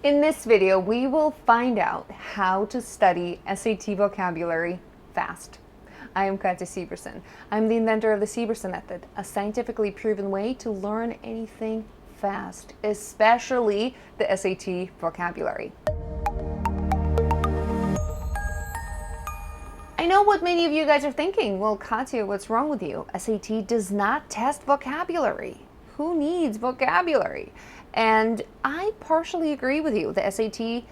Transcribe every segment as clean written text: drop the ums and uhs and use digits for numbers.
In this video, we will find out how to study SAT vocabulary fast. I am Katja Sieberson. I'm the inventor of the Sieberson method, a scientifically proven way to learn anything fast, especially the SAT vocabulary. I know what many of you guys are thinking. Well, Katja, what's wrong with you? SAT does not test vocabulary. Who needs vocabulary? And I partially agree with you. The SAT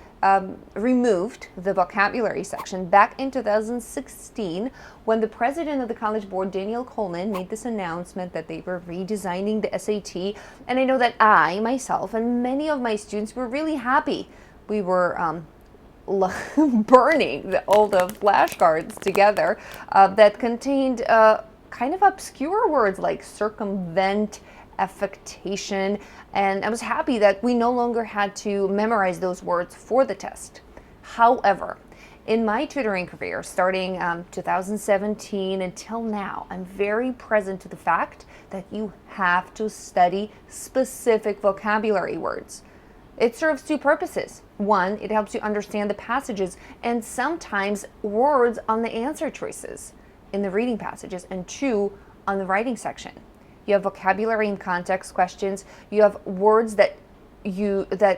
removed the vocabulary section back in 2016 when the president of the College Board, Daniel Coleman, made this announcement that they were redesigning the SAT. And I know that I, myself, and many of my students were really happy. We were burning all the flashcards together that contained kind of obscure words like circumvent, affectation, and I was happy that we no longer had to memorize those words for the test. However, in my tutoring career, starting 2017 until now, I'm very present to the fact that you have to study specific vocabulary words. It serves two purposes. One, it helps you understand the passages and sometimes words on the answer choices in the reading passages, and two, on the writing section. You have vocabulary and context questions. You have words that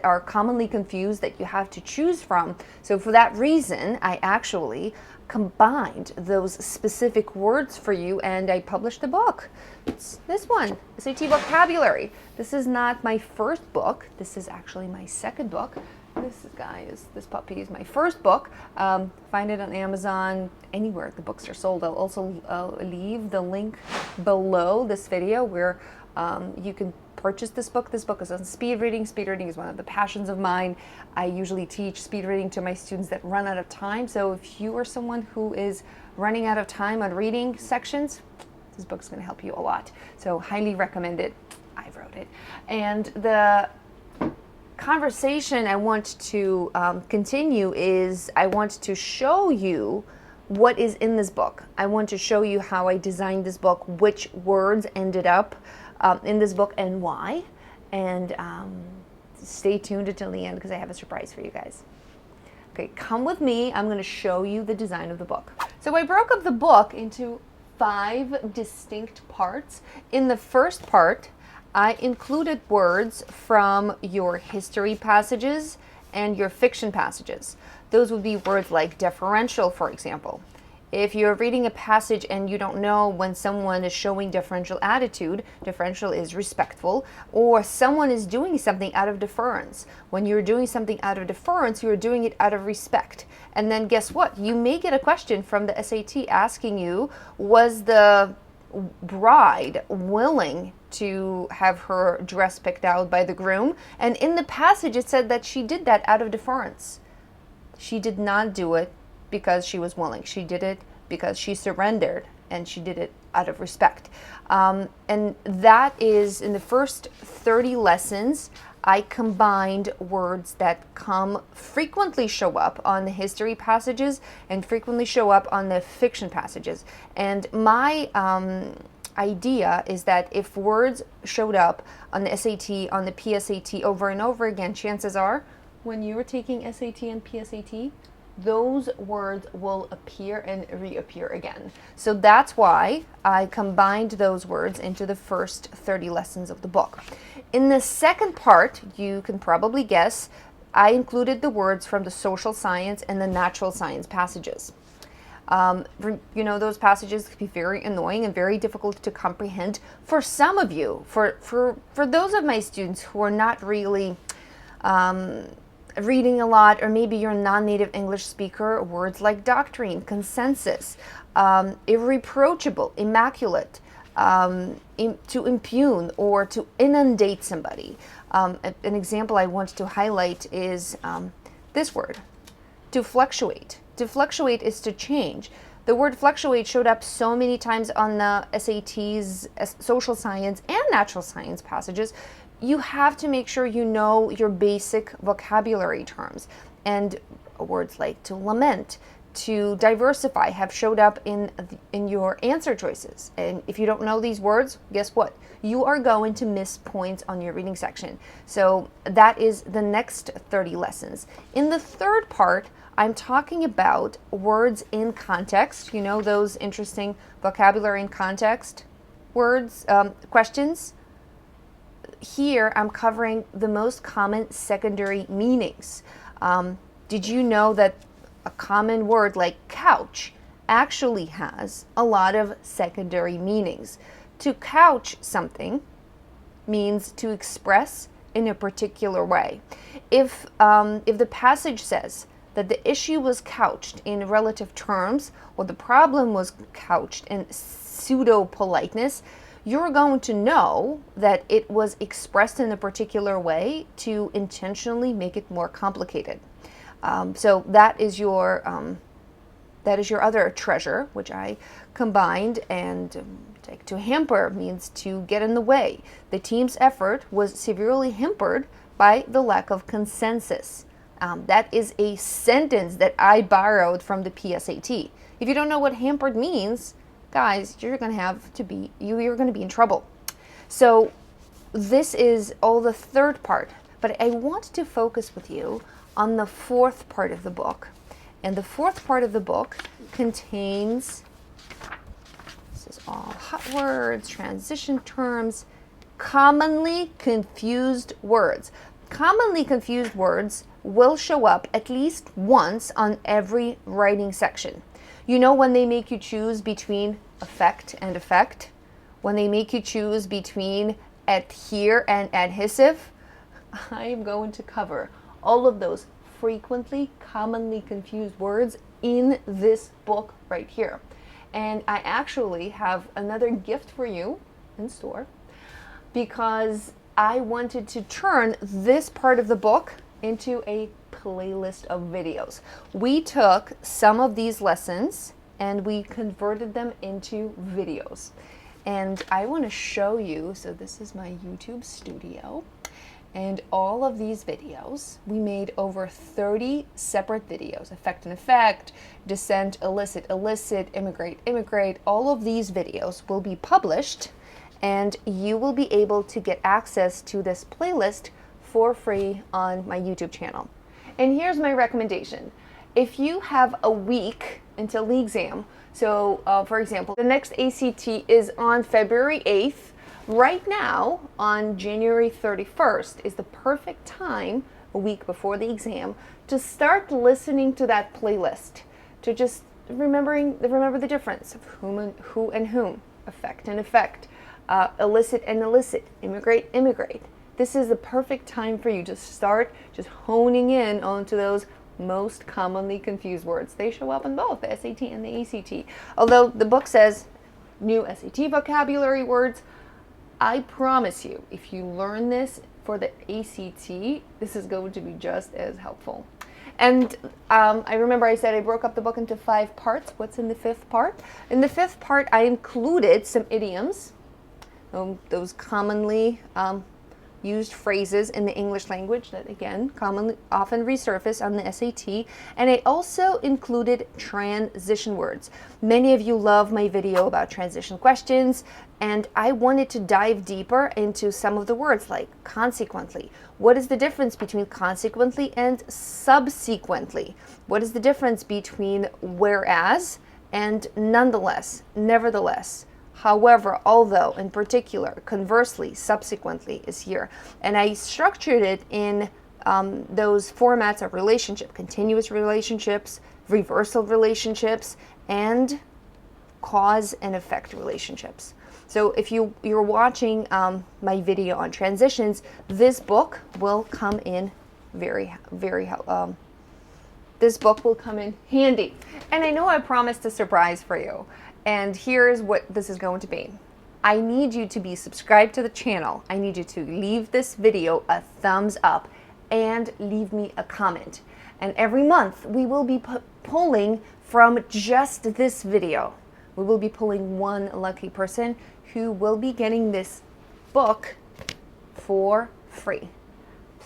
are commonly confused that you have to choose from. So for that reason, I actually combined those specific words for you and I published a book. It's this one, SAT Vocabulary. This is not my first book. This is actually my second book. This puppy is my first book. Find it on Amazon, anywhere the books are sold. I'll also leave the link below this video where you can purchase this book. This book is on speed reading. Speed reading is one of the passions of mine. I usually teach speed reading to my students that run out of time. So if you are someone who is running out of time on reading sections, this book's going to help you a lot. So highly recommend it. I wrote it. And the conversation I want to continue is I want to show you what is in this book. I want to show you how I designed this book, which words ended up in this book and why. And stay tuned until the end because I have a surprise for you guys. Okay, come with me. I'm going to show you the design of the book. So I broke up the book into 5 distinct parts. In the first part, I included words from your history passages and your fiction passages. Those would be words like deferential, for example. If you're reading a passage and you don't know when someone is showing deferential attitude, deferential is respectful, or someone is doing something out of deference. When you're doing something out of deference, you're doing it out of respect. And then guess what? You may get a question from the SAT asking you, was the bride willing to have her dress picked out by the groom? And in the passage it said that she did that out of deference. She did not do it because she was willing. She did it because she surrendered, and she did it out of respect. And that is, in the first 30 lessons, I combined words that frequently show up on the history passages and frequently show up on the fiction passages. And my idea is that if words showed up on the SAT, on the PSAT over and over again, chances are when you were taking SAT and PSAT, those words will appear and reappear again. So that's why I combined those words into the first 30 lessons of the book. In the second part, you can probably guess, I included the words from the social science and the natural science passages. You know, those passages can be very annoying and very difficult to comprehend for some of you. For those of my students who are not really reading a lot, or maybe you're a non-native English speaker, words like doctrine, consensus, irreproachable, immaculate, to impugn or to inundate somebody. An example I want to highlight is this word, to fluctuate. To fluctuate is to change. The word fluctuate showed up so many times on the SAT's social science and natural science passages. You have to make sure you know your basic vocabulary terms and words like to lament, to diversify have showed up in your answer choices. And if you don't know these words, guess what? You are going to miss points on your reading section. So that is the next 30 lessons. In the third part, I'm talking about words in context. You know, those interesting vocabulary in context words, questions. Here, I'm covering the most common secondary meanings. Did you know that a common word like couch actually has a lot of secondary meanings? To couch something means to express in a particular way. If the passage says that the issue was couched in relative terms, or the problem was couched in pseudo-politeness, you're going to know that it was expressed in a particular way to intentionally make it more complicated. So that is your other treasure, which I combined. And to hamper means to get in the way. The team's effort was severely hampered by the lack of consensus. That is a sentence that I borrowed from the PSAT. If you don't know what hampered means, guys, you're going to be in trouble. So this is all the third part, but I want to focus with you on the fourth part of the book. And the fourth part of the book contains, this is all hot words, transition terms, commonly confused words. Commonly confused words will show up at least once on every writing section. You know, when they make you choose between affect and effect, when they make you choose between adhere and adhesive, I am going to cover all of those frequently, commonly confused words in this book right here. And I actually have another gift for you in store, because I wanted to turn this part of the book into a playlist of videos. We took some of these lessons and we converted them into videos. And I want to show you, so this is my YouTube studio. And all of these videos, we made over 30 separate videos. Effect and effect, dissent, elicit, elicit, immigrate, immigrate. All of these videos will be published, and you will be able to get access to this playlist for free on my YouTube channel. And here's my recommendation. If you have a week until the exam, so for example, the next ACT is on February 8th. Right now, on January 31st, is the perfect time, a week before the exam, to start listening to that playlist, to just remember the difference of who and whom, effect and effect, elicit and elicit, immigrate, immigrate. This is the perfect time for you to start just honing in onto those most commonly confused words. They show up in both the SAT and the ACT. Although the book says new SAT vocabulary words, I promise you, if you learn this for the ACT, this is going to be just as helpful. And I remember I said I broke up the book into 5 parts. What's in the 5th part? In the 5th part, I included some idioms, those commonly used phrases in the English language that, again, often resurface on the SAT. And I also included transition words. Many of you love my video about transition questions, and I wanted to dive deeper into some of the words like consequently. What is the difference between consequently and subsequently? What is the difference between whereas and nonetheless, nevertheless? However, although, in particular, conversely, subsequently is here. And I structured it in those formats of relationship, continuous relationships, reversal relationships, and cause and effect relationships. So if you're watching my video on transitions, this book will come in this book will come in handy. And I know I promised a surprise for you. And here's what this is going to be. I need you to be subscribed to the channel. I need you to leave this video a thumbs up and leave me a comment. And every month we will be pulling from just this video. We will be pulling one lucky person who will be getting this book for free.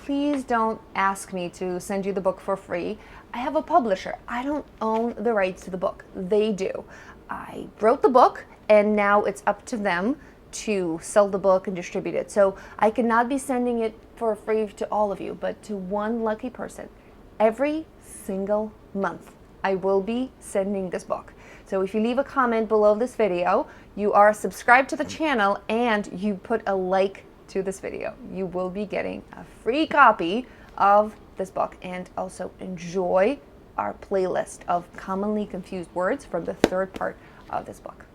please don't ask me to send you the book for free. I have a publisher. I don't own the rights to the book. They do. I wrote the book, and now it's up to them to sell the book and distribute it. So I cannot be sending it for free to all of you, but to one lucky person every single month. I will be sending this book. So if you leave a comment below this video, you are subscribed to the channel, and you put a like to this video, you will be getting a free copy of this book, and also enjoy our playlist of commonly confused words from the third part of this book.